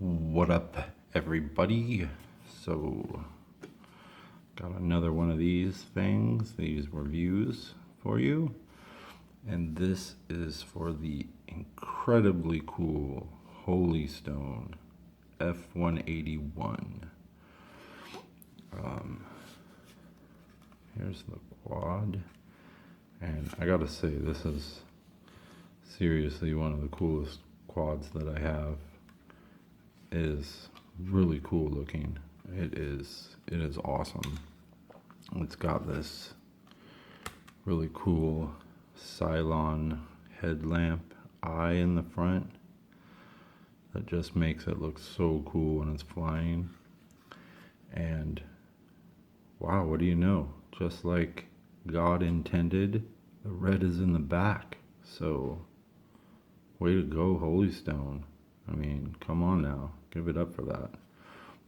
What up, everybody? So, got another one of these things, these reviews for you. And this is for the incredibly cool Holy Stone F181. Here's the quad. And I gotta say, this is seriously one of the coolest quads that I have. It is really cool looking. It is awesome. It's got this really cool Cylon headlamp eye in the front that just makes it look so cool when it's flying. And wow, what do you know? Just like God intended, the red is in the back. So way to go, Holy Stone. I mean, come on now, give it up for that.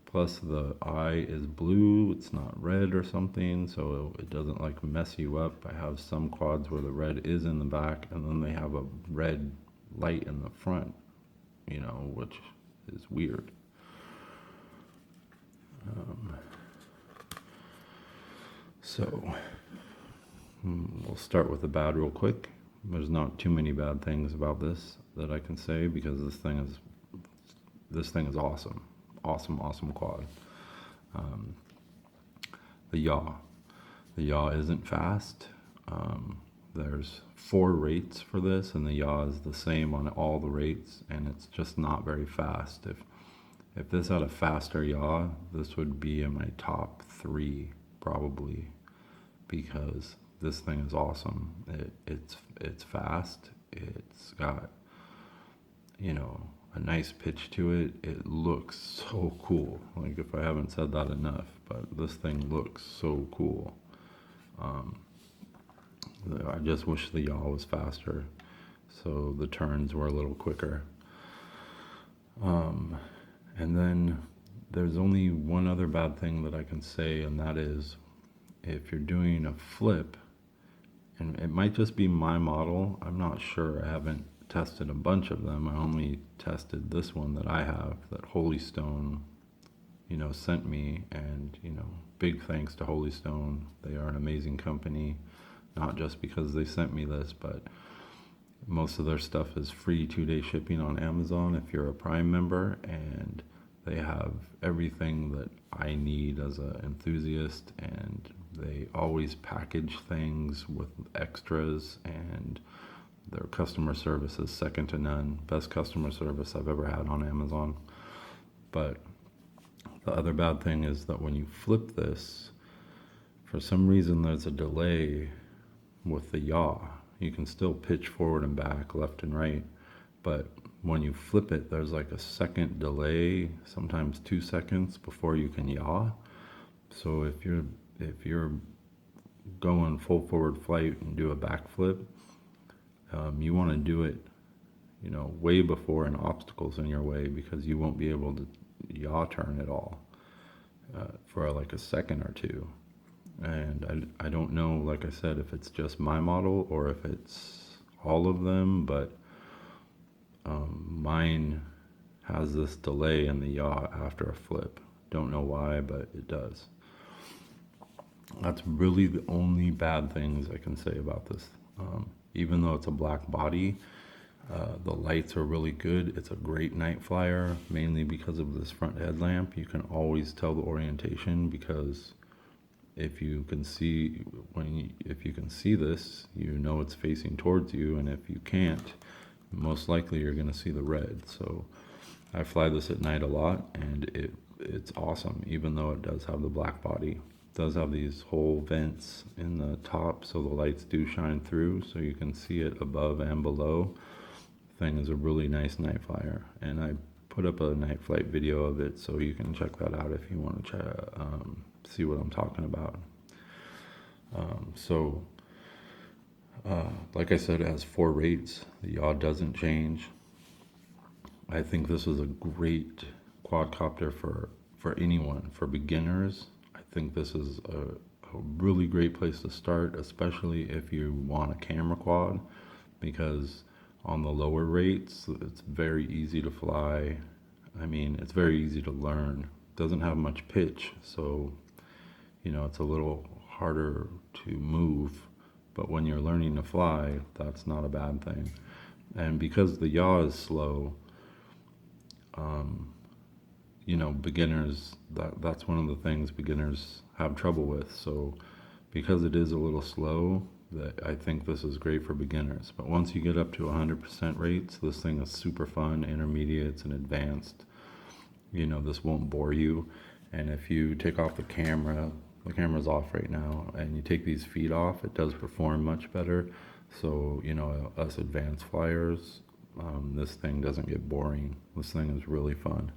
Plus the eye is blue, it's not red or something, so it doesn't like mess you up. I have some quads where the red is in the back and then they have a red light in the front, which is weird. So we'll start with the bad real quick. There's not too many bad things about this that I can say because this thing is awesome. Awesome quad. The yaw isn't fast. There's 4 rates for this, and the yaw is the same on all the rates, and it's just not very fast. If this had a faster yaw, this would be in my top 3 probably, because this thing is awesome. It's fast. It's got a nice pitch to it. It looks so cool. Like, if I haven't said that enough, but this thing looks so cool. I just wish the yaw was faster, so the turns were a little quicker. And then there's only one other bad thing that I can say, and that is if you're doing a flip, and it might just be my model, I'm not sure, I haven't tested a bunch of them. I only tested this one that I have, that Holy Stone, sent me, and, big thanks to Holy Stone. They are an amazing company, not just because they sent me this, but most of their stuff is free 2-day shipping on Amazon if you're a Prime member, and they have everything that I need as an enthusiast, and they always package things with extras, and their customer service is second to none. Best customer service I've ever had on Amazon. But the other bad thing is that when you flip this, for some reason there's a delay with the yaw. You can still pitch forward and back, left and right, but when you flip it, there's like a second delay, sometimes 2 seconds before you can yaw. So if you're going full forward flight and do a backflip, you want to do it, way before an obstacle's in your way, because you won't be able to yaw turn at all for like a second or two. And I don't know, like I said, if it's just my model or if it's all of them, but mine has this delay in the yaw after a flip. Don't know why, but it does. That's really the only bad things I can say about this. Even though it's a black body, the lights are really good. It's a great night flyer, mainly because of this front headlamp. You can always tell the orientation, because if you can see this, it's facing towards you, and if you can't, most likely you're going to see the red. So I fly this at night a lot, and it's awesome, even though it does have the black body. Does have these whole vents in the top, so the lights do shine through, so you can see it above and below. Thing is a really nice night flyer, and I put up a night flight video of it, so you can check that out if you want to see what I'm talking about. Like I said, it has 4 rates. The yaw doesn't change. I think this is a great quadcopter for anyone, for beginners. I think this is a really great place to start, especially if you want a camera quad, because on the lower rates, it's very easy to fly. I mean, it's very easy to learn. Doesn't have much pitch, so it's a little harder to move. But when you're learning to fly, that's not a bad thing. And because the yaw is slow, um, beginners, that's one of the things beginners have trouble with. So because it is a little slow, that I think this is great for beginners. But once you get up to 100% rates, this thing is super fun, intermediates and advanced. This won't bore you. And if you take off the camera's off right now, and you take these feet off, it does perform much better. So, us advanced flyers, this thing doesn't get boring. This thing is really fun.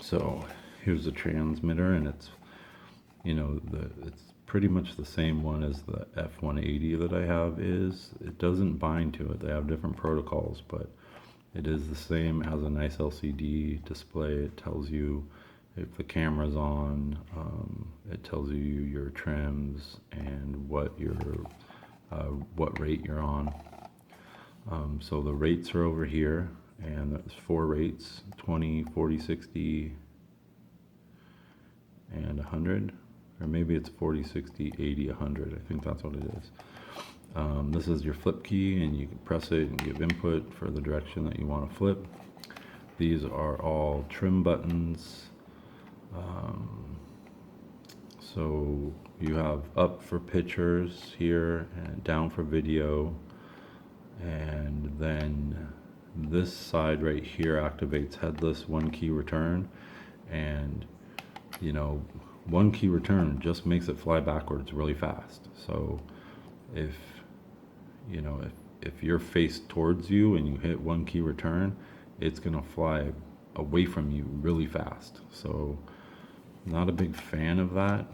So here's the transmitter, and it's it's pretty much the same one as the F180 that I have is. It doesn't bind to it. They have different protocols, but it is the same. It has a nice LCD display. It tells you if the camera's on. It tells you your trims and what rate you're on. So the rates are over here, and there's 4 rates: 20, 40, 60, and 100. Or maybe it's 40, 60, 80, 100. I think that's what it is. This is your flip key, and you can press it and give input for the direction that you want to flip. These are all trim buttons. So you have up for pictures here and down for video. And then this side right here activates headless 1-key return. And, one key return just makes it fly backwards really fast. So if you're faced towards you and you hit 1-key return, it's gonna fly away from you really fast. So not a big fan of that.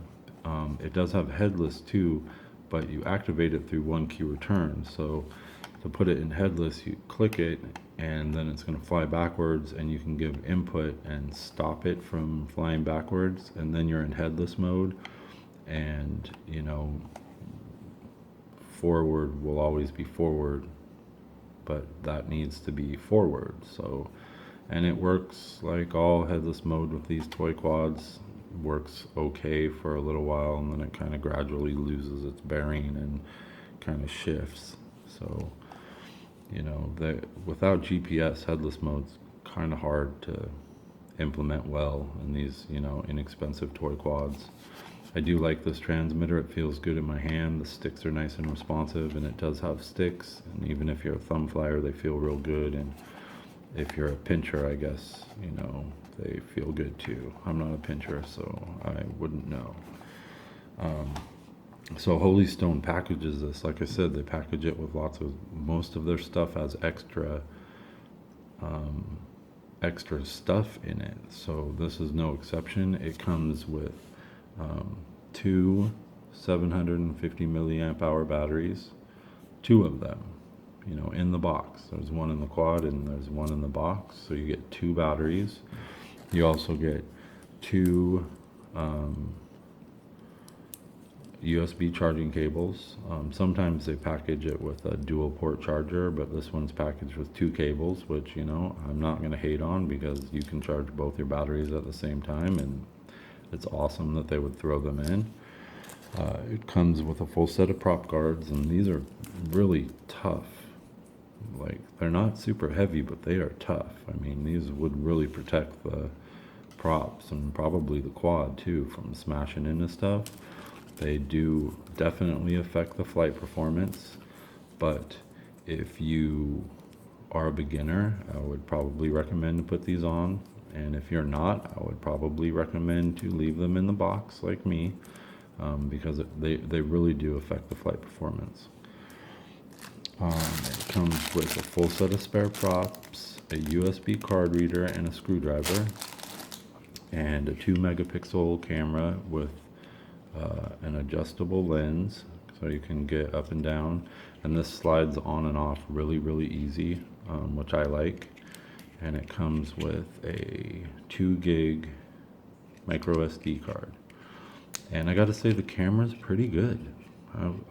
It does have headless too, but you activate it through 1-key return. So to put it in headless, you click it, and then it's going to fly backwards, and you can give input and stop it from flying backwards, and then you're in headless mode. And forward will always be forward, but that needs to be forward. So, and it works like all headless mode with these toy quads. Works okay for a little while, and then it kind of gradually loses its bearing and kind of shifts. So without GPS, headless mode's kind of hard to implement well in these inexpensive toy quads. I do like this transmitter. It feels good in my hand. The sticks are nice and responsive, and it does have sticks, and even if you're a thumb flyer, they feel real good. And if you're a pincher, I guess they feel good too. I'm not a pincher, so I wouldn't know. So Holy Stone packages this. Like I said, they package it with most of their stuff has extra stuff in it. So this is no exception. It comes with 2 750 milliamp hour batteries, 2 of them, in the box. There's one in the quad and there's one in the box. So you get 2 batteries. You also get 2 USB charging cables. Sometimes they package it with a dual port charger, but this one's packaged with 2 cables, which I'm not going to hate on, because you can charge both your batteries at the same time, and it's awesome that they would throw them in. It comes with a full set of prop guards, and these are really tough. Like, they're not super heavy, but they are tough. I mean, these would really protect the props and probably the quad too from smashing into stuff. They do definitely affect the flight performance, but if you are a beginner, I would probably recommend to put these on. And if you're not, I would probably recommend to leave them in the box like me, because they really do affect the flight performance. It comes with a full set of spare props, a USB card reader and a screwdriver, and a 2-megapixel camera with an adjustable lens, so you can get up and down, and this slides on and off really easy, which I like. And it comes with a 2 gig micro SD card, and I gotta say the camera's pretty good. I'm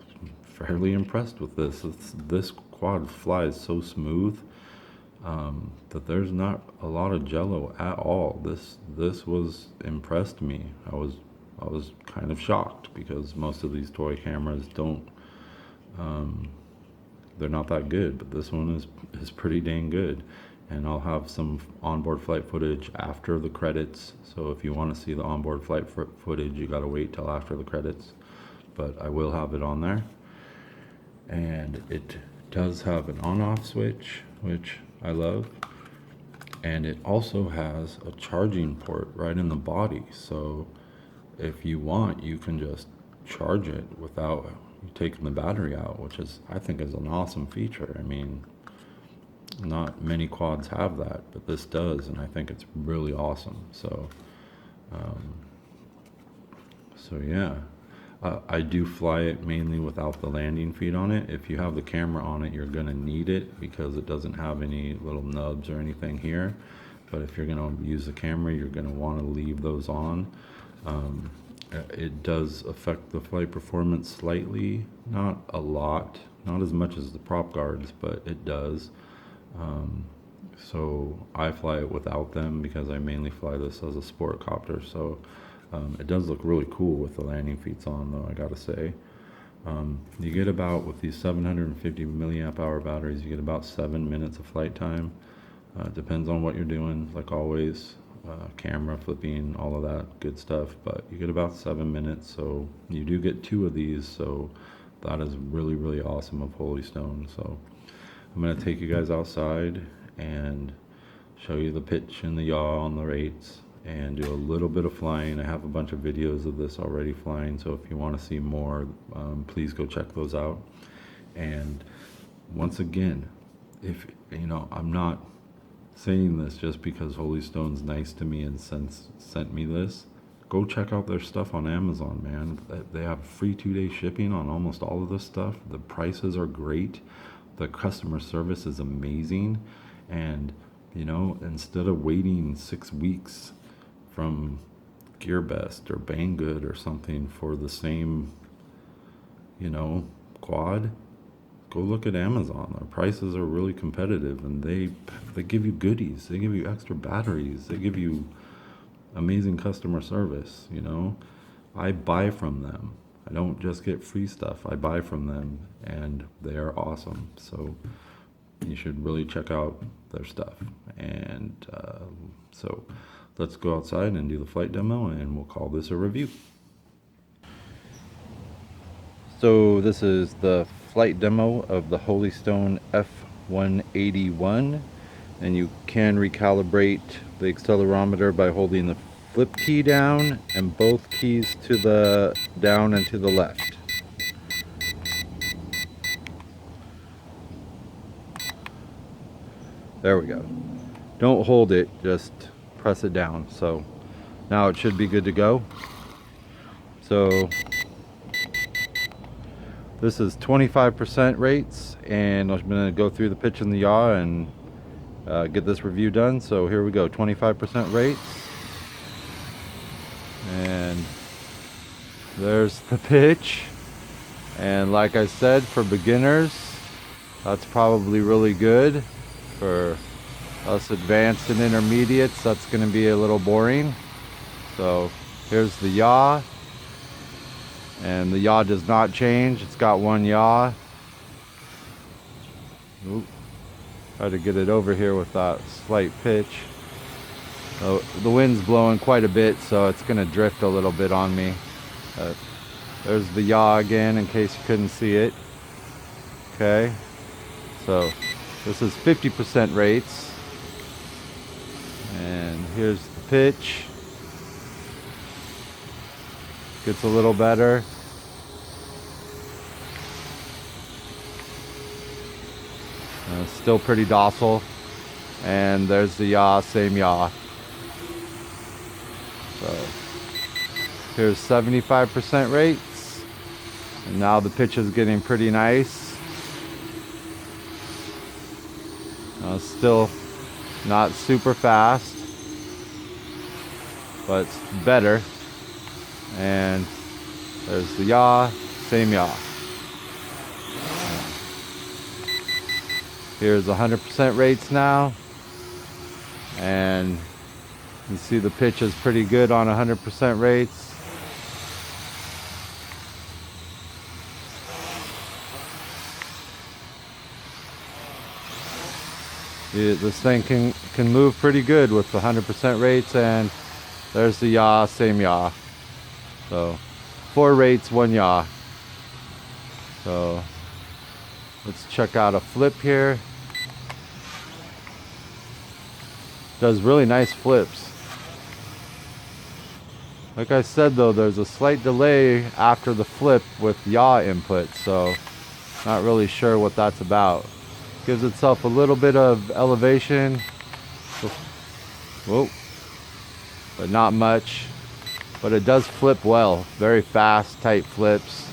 fairly impressed with this. This quad flies so smooth. that there's not a lot of jello at all. This was impressed me. I was kind of shocked because most of these toy cameras don't, they're not that good, but this one is pretty dang good. And I'll have some onboard flight footage after the credits. So if you want to see the onboard flight footage, you got to wait till after the credits. But I will have it on there. And it does have an on-off switch, which I love. And it also has a charging port right in the body. So if you want, you can just charge it without taking the battery out, which is, I think, is an awesome feature. I mean, not many quads have that, but this does, and I think it's really awesome. So yeah, I do fly it mainly without the landing feet on it. If you have the camera on it, you're gonna need it because it doesn't have any little nubs or anything here. But if you're gonna use the camera, you're gonna want to leave those on. It does affect the flight performance slightly, not a lot, not as much as the prop guards, but it does. So I fly it without them because I mainly fly this as a sport copter. So it does look really cool with the landing feet on, though, I gotta say. You get about, with these 750 milliamp hour batteries, you get about 7 minutes of flight time. Depends on what you're doing, like always. Camera flipping, all of that good stuff, but you get about 7 minutes, so you do get 2 of these, so that is really, really awesome of Holy Stone. So I'm going to take you guys outside and show you the pitch and the yaw on the rates and do a little bit of flying. I have a bunch of videos of this already flying, so if you want to see more, please go check those out. And once again, if you know, I'm not saying this just because Holy Stone's nice to me and sent me this. Go check out their stuff on Amazon, man. They have free 2-day shipping on almost all of this stuff. The prices are great. The customer service is amazing. And, you know, instead of waiting 6 weeks from GearBest or Banggood or something for the same, you know, quad, go look at Amazon. Their prices are really competitive, and they give you goodies. They give you extra batteries. They give you amazing customer service, you know. I buy from them. I don't just get free stuff. I buy from them, and they are awesome. So you should really check out their stuff. And so let's go outside and do the flight demo, and we'll call this a review. So this is the flight demo of the Holy Stone F181, and you can recalibrate the accelerometer by holding the flip key down and both keys to the down and to the left. There we go. Don't hold it, just press it down. So now it should be good to go. So this is 25% rates, and I'm going to go through the pitch and the yaw and get this review done. So here we go, 25% rates. And there's the pitch. And like I said, for beginners, that's probably really good. For us advanced and intermediates, that's going to be a little boring. So here's the yaw. And the yaw does not change. It's got one yaw. Oop. Try to get it over here with that slight pitch. Oh, the wind's blowing quite a bit, so it's going to drift a little bit on me. There's the yaw again, in case you couldn't see it. Okay. So this is 50% rates. And here's the pitch. Gets a little better. Still pretty docile. And there's the yaw, same yaw. So here's 75% rates. And now the pitch is getting pretty nice. Still not super fast, but it's better. And there's the yaw, same yaw. Here's 100% rates now, and you see the pitch is pretty good on 100% rates. This thing can move pretty good with the 100% rates, and there's the yaw, same yaw. So 4 rates, 1 yaw. So let's check out a flip here. Does really nice flips. Like I said though, there's a slight delay after the flip with yaw input, so not really sure what that's about. Gives itself a little bit of elevation. Whoa. But not much. But it does flip well. Very fast, tight flips.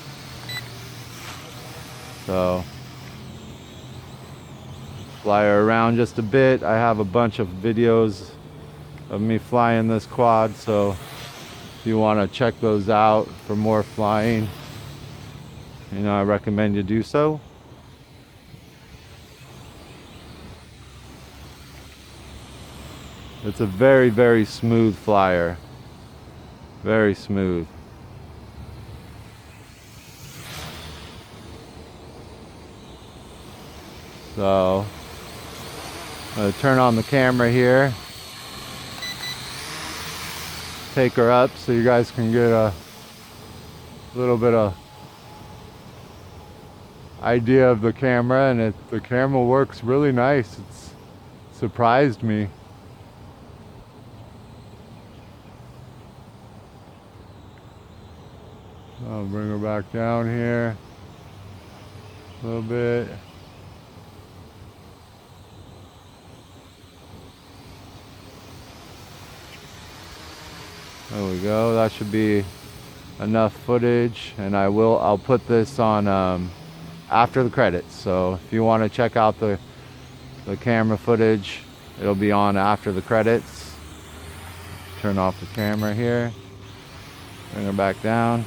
So fly her around just a bit. I have a bunch of videos of me flying this quad, so if you want to check those out for more flying, I recommend you do so. It's a very, very smooth flyer. Very smooth. So I'm going to turn on the camera here. Take her up so you guys can get a little bit of idea of the camera, and the camera works really nice. It's surprised me. I'll bring her back down here a little bit. There we go. That should be enough footage, and I'll put this on after the credits. So if you want to check out the camera footage, it'll be on after the credits. Turn off the camera here. Bring her back down.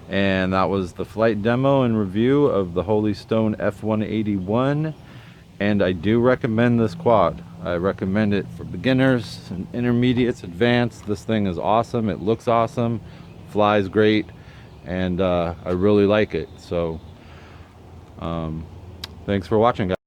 And that was the flight demo and review of the Holy Stone F181. And I do recommend this quad. I recommend it for beginners and intermediates, advanced. This thing is awesome. It looks awesome, flies great, and I really like it. So thanks for watching, guys.